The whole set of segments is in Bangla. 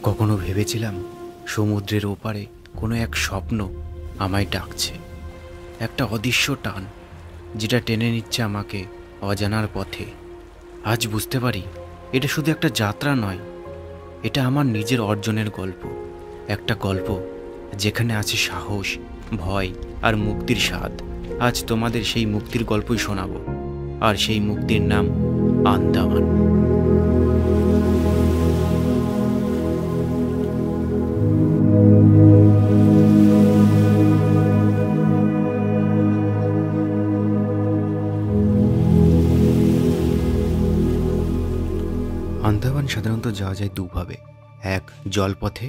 কখনো ভেবেছিলাম সমুদ্রের ওপারে কোনো এক স্বপ্ন আমায় ডাকছে, একটা অদৃশ্য টান যেটা টেনে নিচ্ছে আমাকে অজানার পথে। আজ বুঝতে পারি এটা শুধু একটা যাত্রা নয়, এটা আমার নিজের অর্জনের গল্প, একটা গল্প যেখানে আছে সাহস, ভয় আর মুক্তির স্বাদ। আজ তোমাদের সেই মুক্তির গল্পই শোনাবো, আর সেই মুক্তির নাম আন্দামান। আন্দামান সাধারণত যাওয়া যায় দুভাবে, এক জলপথে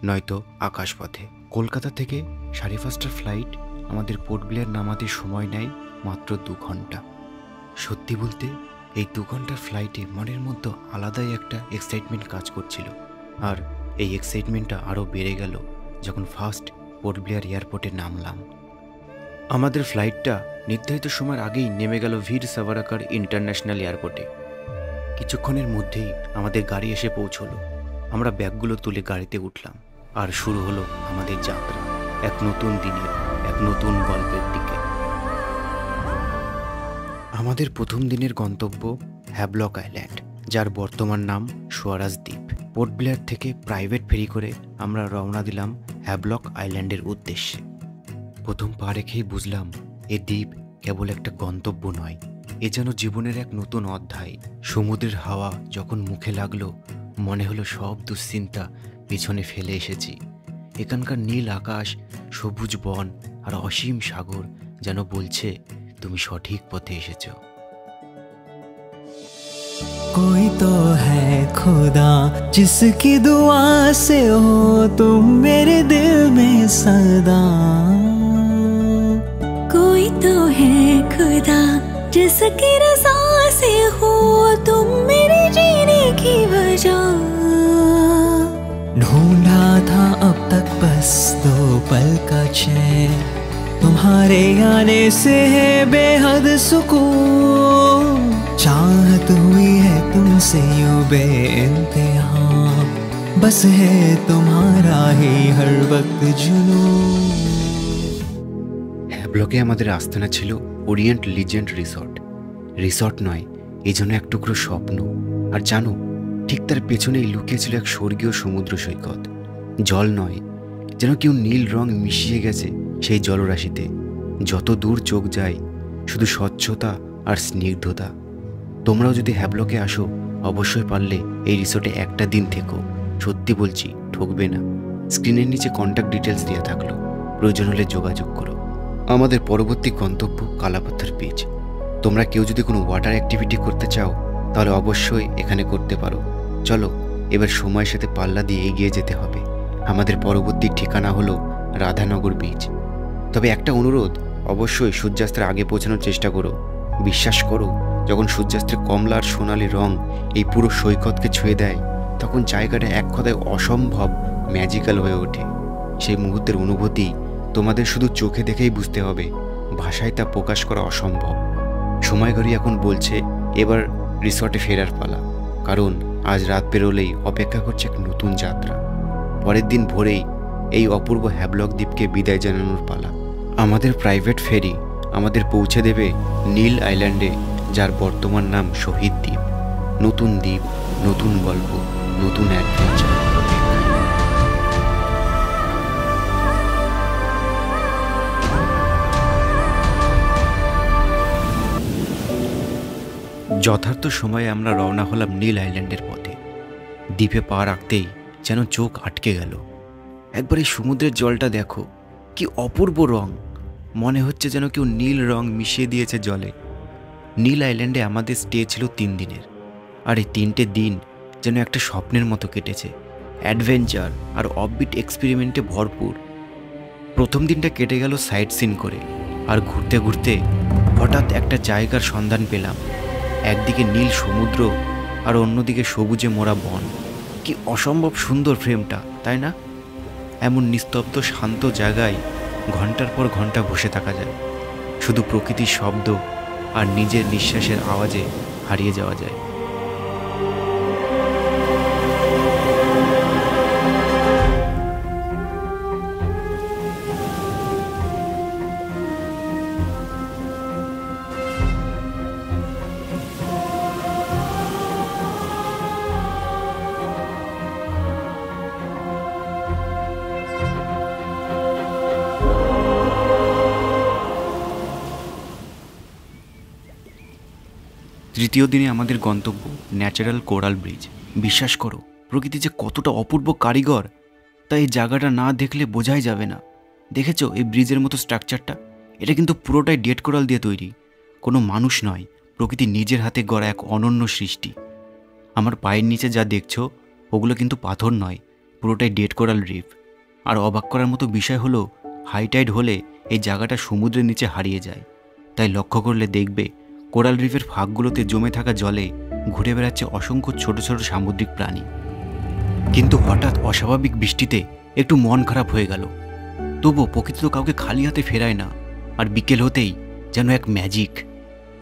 নয়তো আকাশপথে। কলকাতা থেকে 5:30টার ফ্লাইট আমাদের পোর্ট ব্লেয়ার নামাতে সময় নেয় মাত্র 2 ঘন্টা। সত্যি বলতে এই 2 ঘন্টার ফ্লাইটে মনের মধ্যে আলাদাই একটা এক্সাইটমেন্ট কাজ করছিল, আর এই এক্সাইটমেন্টটা আরও বেড়ে গেল যখন ফার্স্ট পোর্ট ব্লেয়ার এয়ারপোর্টে নামলাম। আমাদের ফ্লাইটটা নির্ধারিত সময়ের আগেই নেমে গেল বীর সাভারকার ইন্টারন্যাশনাল এয়ারপোর্টে। কিছুক্ষণের মধ্যেই আমাদের গাড়ি এসে পৌঁছলো। আমরা ব্যাগগুলো তুলে গাড়িতে উঠলাম, আর শুরু হলো আমাদের যাত্রা, এক নতুন দিনের, এক নতুন গল্পের দিকে। আমাদের প্রথম দিনের গন্তব্য হ্যাভলক আইল্যান্ড, যার বর্তমান নাম স্বরাজ দ্বীপ। পোর্ট ব্লেয়ার থেকে প্রাইভেট ফেরি করে আমরা রওনা দিলাম হ্যাভলক আইল্যান্ডের উদ্দেশ্যে। প্রথম পা রেখেই বুঝলাম এ দ্বীপ কেবল একটা গন্তব্য নয়, এ যেন জীবনের এক নতুন অধ্যায়। সমুদ্রের হাওয়া যখন মুখে লাগলো, মনে হলো সব দুশ্চিন্তা পিছনে ফেলে এসেছি। এখানকার নীল আকাশ, সবুজ বন আর অসীম সাগর যেন বলছে তুমি সঠিক পথে এসেছ। कोई तो है खुदा जिसकी दुआ से हो तुम मेरे दिल में सदा। कोई तो है खुदा जिसकी रज़ा से हो तुम मेरे जीने की वजह। ढूंढा था अब तक बस 2 पल का चैन, तुम्हारे आने से है बेहद सुकून। चाहत हुई है तुमसे यूं बेइंतहा, बस है तुम्हारा ही हर वक्त जुनून। হ্যাভলকে আমাদের আস্তানা ছিল ওরিয়েন্ট লিজেন্ড রিসর্ট। রিসর্ট নয়, এই জন্য এক টুকরো স্বপ্ন। আর জানো, ঠিক তার পেছনেই লুকিয়েছিল এক স্বর্গীয় সমুদ্র সৈকত। জল নয়, যেন কেউ নীল রং মিশিয়ে গেছে সেই জলরাশিতে। যত দূর চোখ যায় শুধু স্বচ্ছতা আর স্নিগ্ধতা। তোমরাও যদি হ্যাভলকে আসো, অবশ্যই পারলে এই রিসোর্টে একটা দিন থেকো। সত্যি বলছি, ঠকবে না। স্ক্রিনের নিচে কন্ট্যাক্ট ডিটেলস দেওয়া থাকলো, প্রয়োজন হলে যোগাযোগ করো। আমাদের পরবর্তী গন্তব্য কালাপাথর বিচ। তোমরা কেউ যদি কোনো ওয়াটার অ্যাক্টিভিটি করতে চাও, তাহলে অবশ্যই এখানে করতে পারো। চলো, এবার সময়ের সাথে পাল্লা দিয়ে এগিয়ে যেতে হবে। আমাদের পরবর্তী ঠিকানা হলো রাধানগর বিচ। তবে একটা অনুরোধ, অবশ্যই সূর্যাস্তের আগে পৌঁছানোর চেষ্টা করো। বিশ্বাস করো, যখন সূর্যাস্তের কমলা আর সোনালি রং এই পুরো সৈকতকে ছুঁয়ে দেয়, তখন জায়গাটা এক কথায় অসম্ভব ম্যাজিক্যাল হয়ে ওঠে। সেই মুহূর্তের অনুভূতি তোমাদের শুধু চোখে দেখেই বুঝতে হবে, ভাষায় তা প্রকাশ করা অসম্ভব। সময় ঘড়ি এখন বলছে এবার রিসর্টে ফেরার পালা, কারণ আজ রাত পেরোলেই অপেক্ষা করছে এক নতুন যাত্রা। পরের দিন ভোরেই এই অপূর্ব হ্যাভলক দ্বীপকে বিদায় জানানোর পালা। আমাদের প্রাইভেট ফেরি আমাদের পৌঁছে দেবে নীল আইল্যান্ডে, যার বর্তমান নাম শহীদ দ্বীপ। নতুন দ্বীপ, নতুন গল্প, নতুন অ্যাডভেঞ্চার। যথার্থ সময়ে আমরা রওনা হলাম নীল আইল্যান্ডের পথে। দ্বীপে পা রাখতেই যেন চোখ আটকে গেল। একবার এই সমুদ্রের জলটা দেখো, কি অপূর্ব রং। মনে হচ্ছে যেন কেউ নীল রং মিশিয়ে দিয়েছে জলে। নীল আইল্যান্ডে আমাদের স্টে ছিল 3 দিনের, আর এই 3টে দিন যেন একটা স্বপ্নের মতো কেটেছে। অ্যাডভেঞ্চার আর অফবিট এক্সপেরিমেন্টে ভরপুর। প্রথম দিনটা কেটে গেল সাইট সিন করে, আর ঘুরতে ঘুরতে হঠাৎ একটা জায়গার সন্ধান পেলাম। একদিকে নীল সমুদ্র আর অন্যদিকে সবুজে মোড়া বন। কি অসম্ভব সুন্দর ফ্রেমটা, তাই না? এমন নিস্তব্ধ শান্ত জায়গায় ঘন্টার পর ঘন্টা বসে থাকা যায়, শুধু প্রকৃতির শব্দ আর নিজের নিঃশ্বাসের আওয়াজে হারিয়ে যাওয়া যায়। তৃতীয় দিনে আমাদের গন্তব্য ন্যাচারাল কোরাল ব্রিজ। বিশ্বাস করো, প্রকৃতি যে কতটা অপূর্ব কারিগর তা এই জায়গাটা না দেখলে বোঝাই যাবে না। দেখেছো এই ব্রিজের মতো স্ট্রাকচারটা? এটা কিন্তু পুরোটাই ডেড কোরাল দিয়ে তৈরি, কোনো মানুষ নয়, প্রকৃতি নিজের হাতে গড়া এক অনন্য সৃষ্টি। আমার পায়ের নিচে যা দেখছো ওগুলো কিন্তু পাথর নয়, পুরোটাই ডেড কোরাল রিফ। আর অবাক করার মতো বিষয় হলো হাই টাইড হলে এই জায়গাটা সমুদ্রের নিচে হারিয়ে যায়। তাই লক্ষ্য করলে দেখবে কোরাল রিফের ফাঁকগুলোতে জমে থাকা জলে ঘুরে বেড়াচ্ছে অসংখ্য ছোট ছোট সামুদ্রিক প্রাণী। কিন্তু হঠাৎ অস্বাভাবিক বৃষ্টিতে একটু মন খারাপ হয়ে গেল। তবুও প্রকৃতি তো কাউকে খালি হাতে ফেরায় না। আর বিকেল হতেই যেন এক ম্যাজিক,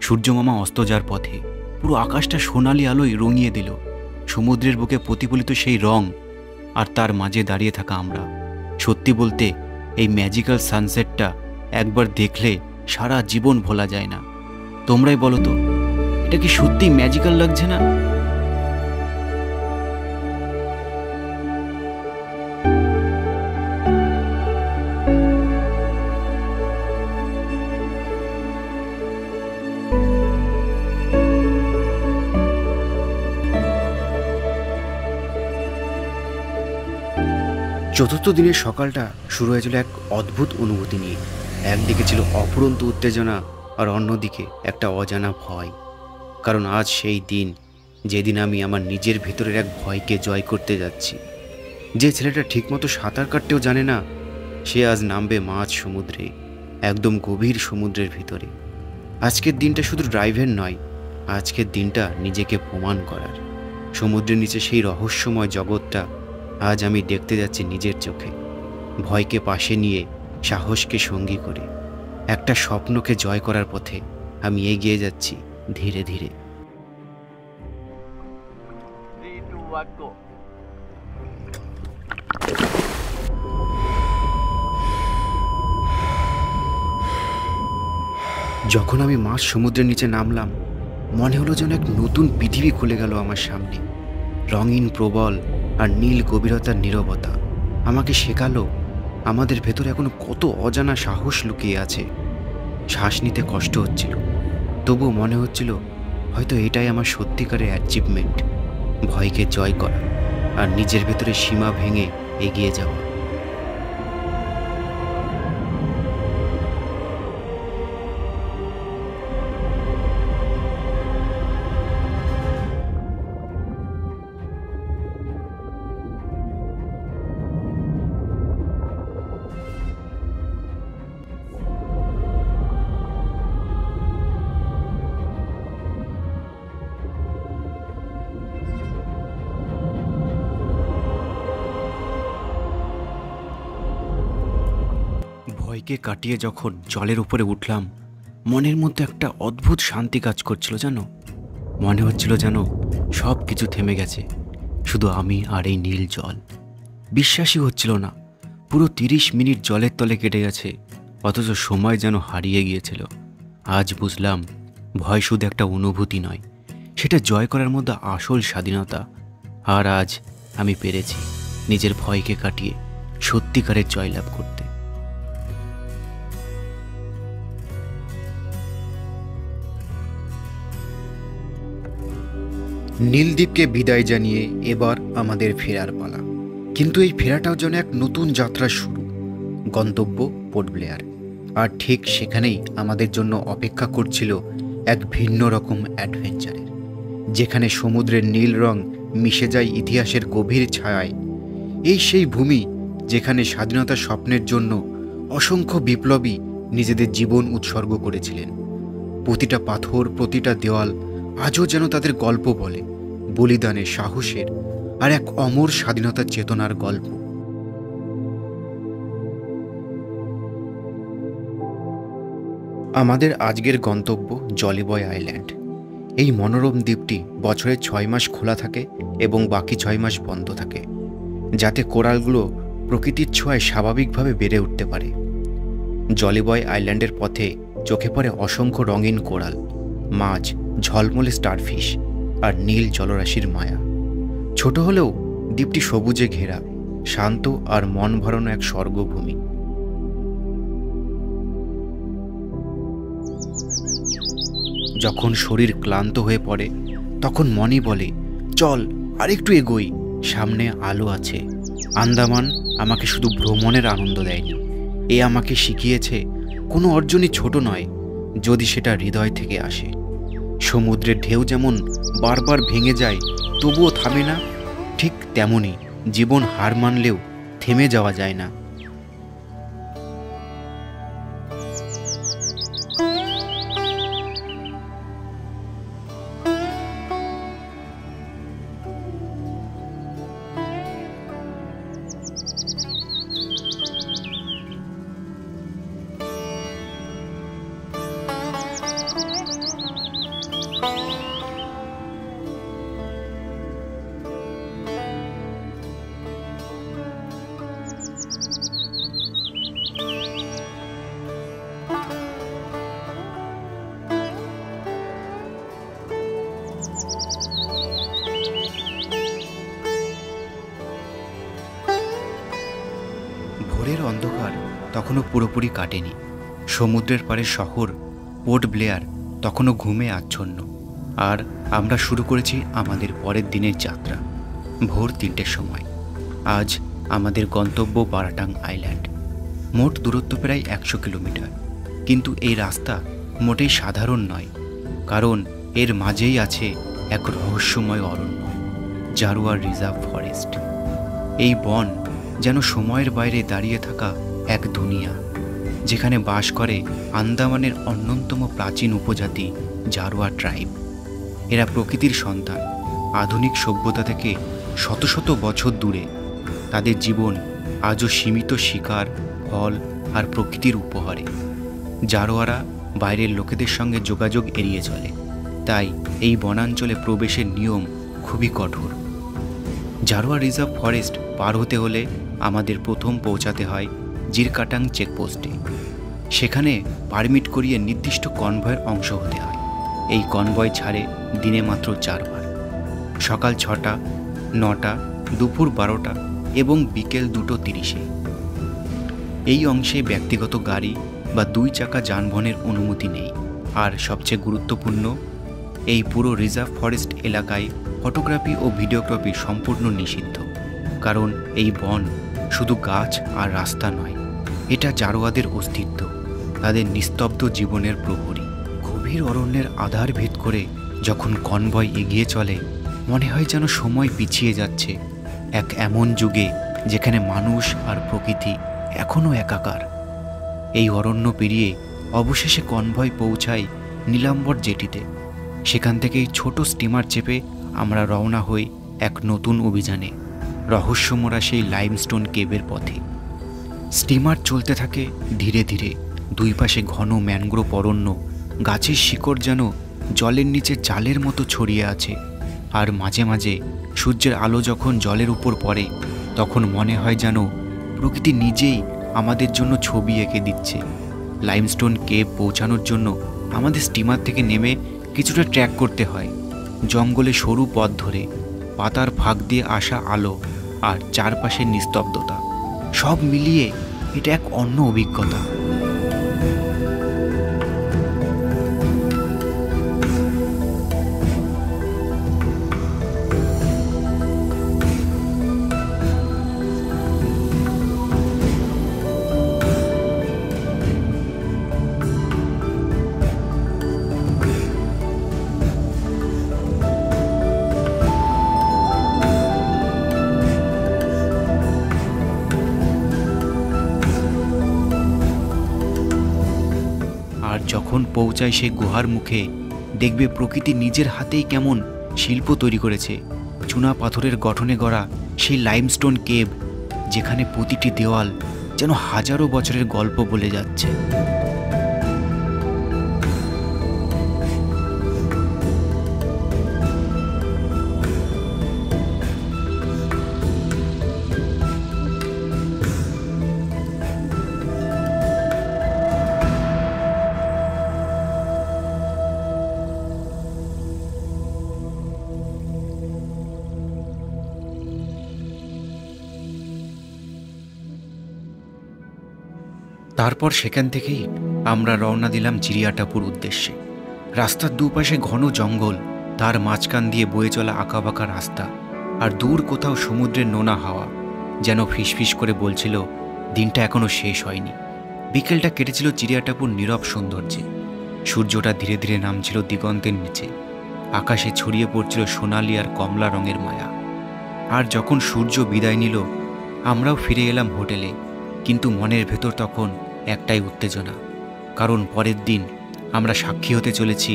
সূর্যমামা অস্ত যাওয়ার পথে পুরো আকাশটা সোনালি আলোয় রঙিয়ে দিল। সমুদ্রের বুকে প্রতিফলিত সেই রং আর তার মাঝে দাঁড়িয়ে থাকা আমরা। সত্যি বলতে এই ম্যাজিক্যাল সানসেটটা একবার দেখলে সারা জীবন ভোলা যায় না। তোমরাই বলো তো, এটা কি সত্যি ম্যাজিক্যাল লাগছে না? চতুর্থ দিনের সকালটা শুরু হয়েছিল এক অদ্ভুত অনুভূতি নিয়ে। একদিকে ছিল অফুরন্ত উত্তেজনা আর অন্যদিকে একটা অজানা ভয়। কারণ আজ সেই দিন যেদিন আমি আমার নিজের ভেতরের এক ভয়কে জয় করতে যাচ্ছি। যে ছেলেটা ঠিকমতো সাঁতার কাটতেও জানে না, সে আজ নামবে মাঝ সমুদ্রে, একদম গভীর সমুদ্রের ভিতরে। আজকের দিনটা শুধু ড্রাইভের নয়, আজকের দিনটা নিজেকে প্রমাণ করার। সমুদ্রের নিচে সেই রহস্যময় জগৎটা আজ আমি দেখতে যাচ্ছি নিজের চোখে। ভয়কে পাশে নিয়ে, সাহসকে সঙ্গী করে একটা স্বপ্নকে জয় করার পথে আমি এগিয়ে যাচ্ছি ধীরে ধীরে। যখন আমি মাঝ সমুদ্রের নিচে নামলাম, মনে হলো যেন এক নতুন পৃথিবী খুলে গেল আমার সামনে। রঙিন প্রবল আর নীল গভীরতার নীরবতা আমাকে শেখালো আমাদের ভেতরে এখনো কত অজানা সাহস লুকিয়ে আছে। শ্বাস নিতে কষ্ট হচ্ছিল, তবুও মনে হচ্ছিল হয়তো এটাই আমার সত্যিকারের অ্যাচিভমেন্ট, ভয়কে জয় করা আর নিজের ভেতরে সীমা ভেঙে এগিয়ে যাওয়া। ভয়কে কাটিয়ে যখন জলের উপরে উঠলাম, মনের মধ্যে একটা অদ্ভুত শান্তি কাজ করছিল। জানো, মনে হচ্ছিল যেন সব কিছু থেমে গেছে, শুধু আমি আর এই নীল জল। বিশ্বাসই হচ্ছিল না, পুরো 30 মিনিট জলের তলে কেটে গেছে, অথচ সময় যেন হারিয়ে গিয়েছিল। আজ বুঝলাম ভয় শুধু একটা অনুভূতি নয়, সেটা জয় করার মধ্যে আসল স্বাধীনতা। আর আজ আমি পেরেছি নিজের ভয়কে কাটিয়ে সত্যিকারের জয়লাভ করতে। নীলদ্বীপকে বিদায় জানিয়ে এবার আমাদের ফেরার পালা। কিন্তু এই ফেরাটাও যেন এক নতুন যাত্রার শুরু। গন্তব্য পোর্ট ব্লেয়ার, আর ঠিক সেখানেই আমাদের জন্য অপেক্ষা করছিল এক ভিন্ন রকম অ্যাডভেঞ্চারের, যেখানে সমুদ্রের নীল রং মিশে যায় ইতিহাসের গভীর ছায়ায়। এই সেই ভূমি যেখানে স্বাধীনতার স্বপ্নের জন্য অসংখ্য বিপ্লবী নিজেদের জীবন উৎসর্গ করেছিলেন। প্রতিটা পাথর, প্রতিটা দেওয়াল আজও যেন তাদের গল্প বলে, বলিদানের, সাহসের আর এক অমর স্বাধীনতার চেতনার গল্প। আমাদের আজকের গন্তব্য জলিবয় আইল্যান্ড। এই মনোরম দ্বীপটি বছরে 6 মাস খোলা থাকে এবং বাকি 6 মাস বন্ধ থাকে, যাতে কোরালগুলো প্রকৃতির ছোঁয়ায় স্বাভাবিকভাবে বেড়ে উঠতে পারে। জলিবয় আইল্যান্ডের পথে চোখে পড়ে অসংখ্য রঙিন কোরাল, মাছ, ঝলমলে স্টারফিশ আর নীল জলরাশির মায়া। ছোট হলেও দ্বীপটি সবুজে ঘেরা, শান্ত আর মন ভরানো এক স্বর্গভূমি। যখন শরীর ক্লান্ত হয়ে পড়ে তখন মনই বলে, চল আরেকটু এগোই, সামনে আলো আছে। আন্দামান আমাকে শুধু ভ্রমণের আনন্দ দেয়নি, এ আমাকে শিখিয়েছে কোনো অর্জনই ছোট নয় যদি সেটা হৃদয় থেকে আসে। সমুদ্রের ঢেউ যেমন বারবার ভেঙে যায় তবুও থামে না, ঠিক তেমনই জীবন হার মানলেও থেমে যাওয়া যায় না। ভোরের অন্ধকার তখনও পুরোপুরি কাটেনি। সমুদ্রের পাড়ের শহর পোর্ট ব্লেয়ার তখনও ঘুমে আচ্ছন্ন, আর আমরা শুরু করেছি আমাদের পরের দিনের যাত্রা। ভোর 3টের সময় আজ আমাদের গন্তব্য বারাটাং আইল্যান্ড। মোট দূরত্ব প্রায় 100 কিলোমিটার, কিন্তু এই রাস্তা মোটেই সাধারণ নয়, কারণ এর মাঝেই আছে এক রহস্যময় অরণ্য, জারোয়ার রিজার্ভ ফরেস্ট। এই বন যেন সময়ের বাইরে দাঁড়িয়ে থাকা এক দুনিয়া, যেখানে বাস করে আন্দামানের অন্যতম প্রাচীন উপজাতি জারোয়া ট্রাইব। এরা প্রকৃতির সন্তান, আধুনিক সভ্যতা থেকে শত শত বছর দূরে। তাদের জীবন আজও সীমিত শিকার, ফল আর প্রকৃতির উপহারে। জারোয়ারা বাইরের লোকেদের সঙ্গে যোগাযোগ এড়িয়ে চলে, তাই এই বনাঞ্চলে প্রবেশের নিয়ম খুবই কঠোর। জারোয়া রিজার্ভ ফরেস্ট পার হতে হলে আমাদের প্রথম পৌঁছাতে হয় জিরকাটাং চেকপোস্টে। সেখানে পারমিট করিয়ে নির্দিষ্ট কনভয়ের অংশ হতে হয়। এই কনভয় ছাড়ে দিনে মাত্র 4 বার, সকাল 6টা, 9টা, দুপুর 12টা এবং বিকেল 2:30-এ। এই অংশে ব্যক্তিগত গাড়ি বা 2 চাকা যানবাহনের অনুমতি নেই। আর সবচেয়ে গুরুত্বপূর্ণ, এই পুরো রিজার্ভ ফরেস্ট এলাকায় ফটোগ্রাফি ও ভিডিওগ্রাফি সম্পূর্ণ নিষিদ্ধ, কারণ এই বন শুধু গাছ আর রাস্তা নয়, এটা জারোয়াদের অস্তিত্ব, তাদের নিস্তব্ধ জীবনের প্রহরী। গভীর অরণ্যের আধার ভেদ করে যখন কনভয় এগিয়ে চলে, মনে হয় যেন সময় পিছিয়ে যাচ্ছে এক এমন যুগে যেখানে মানুষ আর প্রকৃতি এখনও একাকার। এই অরণ্য পেরিয়ে অবশেষে কনভয় পৌঁছায় নীলাম্বর জেটিতে। সেখান থেকেই ছোট স্টিমার চেপে আমরা রওনা হই এক নতুন অভিযানে, রহস্যমরা সেই লাইমস্টোন কেবের পথে। স্টিমার চলতে থাকে ধীরে ধীরে। দুই পাশে ঘন ম্যানগ্রোভ অরণ্য, গাছের শিকড় যেন জলের নিচে জালের মতো ছড়িয়ে আছে। আর মাঝে মাঝে সূর্যের আলো যখন জলের উপর পড়ে, তখন মনে হয় যেন প্রকৃতি নিজেই আমাদের জন্য ছবি এঁকে দিচ্ছে। লাইমস্টোন কেব পৌঁছানোর জন্য আমাদের স্টিমার থেকে নেমে কিছুটা ট্র্যাক করতে হয়, জঙ্গলে সরু পথ ধরে, পাতার ফাঁক দিয়ে আসা আলো আর চারপাশের নিস্তব্ধতা, সব মিলিয়ে এটা এক অন্য অভিজ্ঞতা। আর যখন পৌঁছায় সেই গুহার মুখে, দেখবে প্রকৃতি নিজের হাতেই কেমন শিল্প তৈরি করেছে। চুনা পাথরের গঠনে গড়া সেই লাইমস্টোন কেব, যেখানে প্রতিটি দেওয়াল যেন হাজারো বছরের গল্প বলে যাচ্ছে। তারপর সেখান থেকেই আমরা রওনা দিলাম জিরিয়াটাপুর উদ্দেশ্যে। রাস্তার দুপাশে ঘন জঙ্গল, তার মাঝখান দিয়ে বয়ে চলা আঁকাবাঁকা রাস্তা, আর দূর কোথাও সমুদ্রের নোনা হাওয়া যেন ফিসফিস করে বলছিল দিনটা এখনো শেষ হয়নি। বিকেলটা কেটেছিল চিড়িয়াটাপুর নীরব সৌন্দর্যে। সূর্যটা ধীরে ধীরে নামছিল দিগন্তের নিচে, আকাশে ছড়িয়ে পড়ছিল সোনালি আর কমলা রঙের মায়া। আর যখন সূর্য বিদায় নিল, আমরাও ফিরে এলাম হোটেলে, কিন্তু মনের ভেতর তখন একটাই উত্তেজনা, কারণ পরের দিন আমরা সাক্ষী হতে চলেছি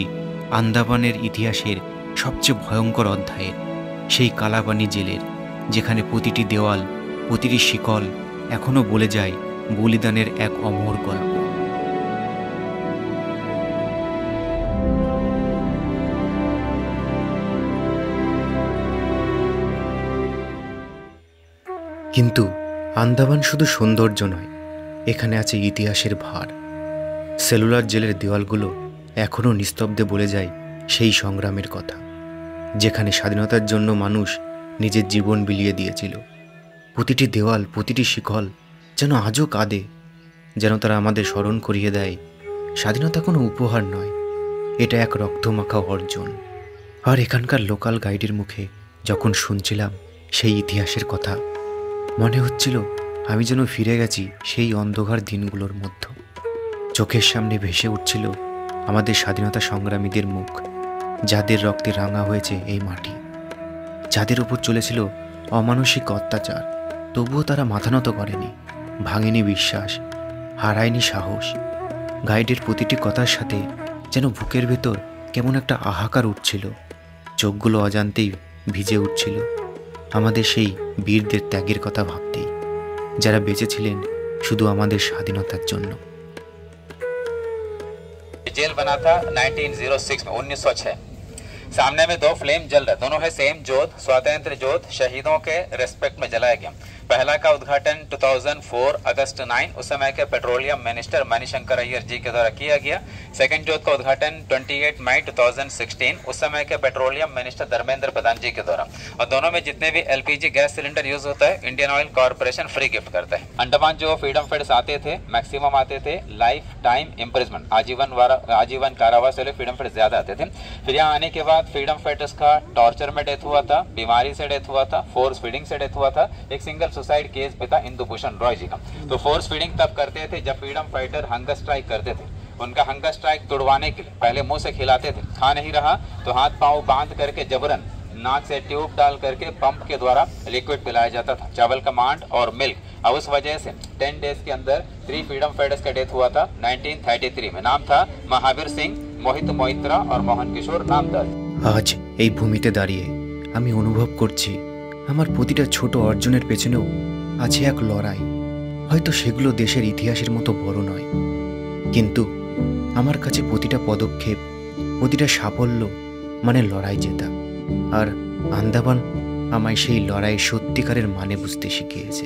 আন্দামানের ইতিহাসের সবচেয়ে ভয়ঙ্কর অধ্যায়ের, সেই কালাপানি জেলের, যেখানে প্রতিটি দেওয়াল, প্রতিটি শিকল এখনও বলে যায় বলিদানের এক অমর গল্প। কিন্তু আন্দামান শুধু সৌন্দর্য নয়, এখানে আছে ইতিহাসের ভার। সেলুলার জেলের দেওয়ালগুলো এখনও নিস্তব্ধে বলে যায় সেই সংগ্রামের কথা, যেখানে স্বাধীনতার জন্য মানুষ নিজের জীবন বিলিয়ে দিয়েছিল। প্রতিটি দেওয়াল, প্রতিটি শিকল যেন আজও কাঁদে, যেন তারা আমাদের স্মরণ করিয়ে দেয় স্বাধীনতা কোনো উপহার নয়, এটা এক রক্তমাখা অর্জন। আর এখানকার লোকাল গাইডের মুখে যখন শুনছিলাম সেই ইতিহাসের কথা, মনে হচ্ছিল আমি যেন ফিরে গেছি সেই অন্ধকার দিনগুলোর মধ্যে। চোখের সামনে ভেসে উঠছিল আমাদের স্বাধীনতা সংগ্রামীদের মুখ, যাদের রক্তে রাঙা হয়েছে এই মাটি, যাদের উপর চলেছিল অমানসিক অত্যাচার, তবুও তারা মাথা নত করেনি, ভাঙেনি বিশ্বাস, হারায়নি সাহস। গাইডের প্রতিটি কথার সাথে যেন বুকের ভেতর কেমন একটা হাহাকার উঠছিল, চোখগুলো অজান্তেই ভিজে উঠছিল আমাদের সেই বীরদের ত্যাগের কথা ভাবতেই, যারা বেঁচেছিলেন শুধু আমাদের স্বাধীনতার জন্য। जेल बना था 1906 में 1906। सामने में दो फ्लेम जल रहे, दोनों है सेम जोत, स्वतंत्र जोत, शहीदों के रेस्पेक्ट में जलाया गया। पहला का उद्घाटन 2004 अगस्त 9 उस समय के पेट्रोलियम मिनिस्टर मणिशंकर अय्यर जी के द्वारा किया गया। सेकंड जोत का उद्घाटन 28 मई 2016 उस समय के पेट्रोलियम मिनिस्टर धर्मेंद्र प्रधान जी के द्वारा। और दोनों में जितने भी एलपीजी गैस सिलेंडर यूज होता है, Indian oil corporation free gift करता है। अंडमान जो फ्रीडम फाइटर्स आते थे, मैक्सिमम आते थे लाइफ टाइम इम्प्रिजमेंट, आजीवन कारावास वाले फ्रीडम फाइटर्स ज्यादा आते थे। फिर यहाँ आने के बाद फ्रीडम फाइटर्स का टॉर्चर में डेथ हुआ था, बीमारी से डेथ हुआ था, फोर्स फीडिंग से डेथ हुआ था। एक सिंगल सुसाइड केस भी था इंदुभूषण रॉय जी का। तो फोर्स फीडिंग तब करते थे जब फ्रीडम फाइटर हंगर स्ट्राइक करते थे। उनका हंगर स्ट्राइक तोड़वाने के लिए पहले मुंह से खिलाते थे, खा नहीं रहा तो हाथ पांव बांध करके जबरन नाक से ट्यूब डाल करके पंप के द्वारा लिक्विड पिलाया जाता था, चावल का मांड और मिल्क। और उस वजह से 10 डेज के अंदर 3 फ्रीडम फाइटर्स का डेथ हुआ था 1933 में। नाम था महावीर सिंह, मोहित मोइत्रा और मोहन किशोर नामदार। আজ এই ভূমিতে দাঁড়িয়ে আমি অনুভব করছি আমার প্রতিটা ছোট অর্জনের পেছনেও আছে এক লড়াই। হয়তো সেগুলো দেশের ইতিহাসের মতো বড় নয়, কিন্তু আমার কাছে প্রতিটা পদক্ষেপ, প্রতিটা সাফল্য মানে লড়াই জেতা। আর আন্দামান আমায় সেই লড়াইয়ের সত্যিকারের মানে বুঝতে শিখিয়েছে।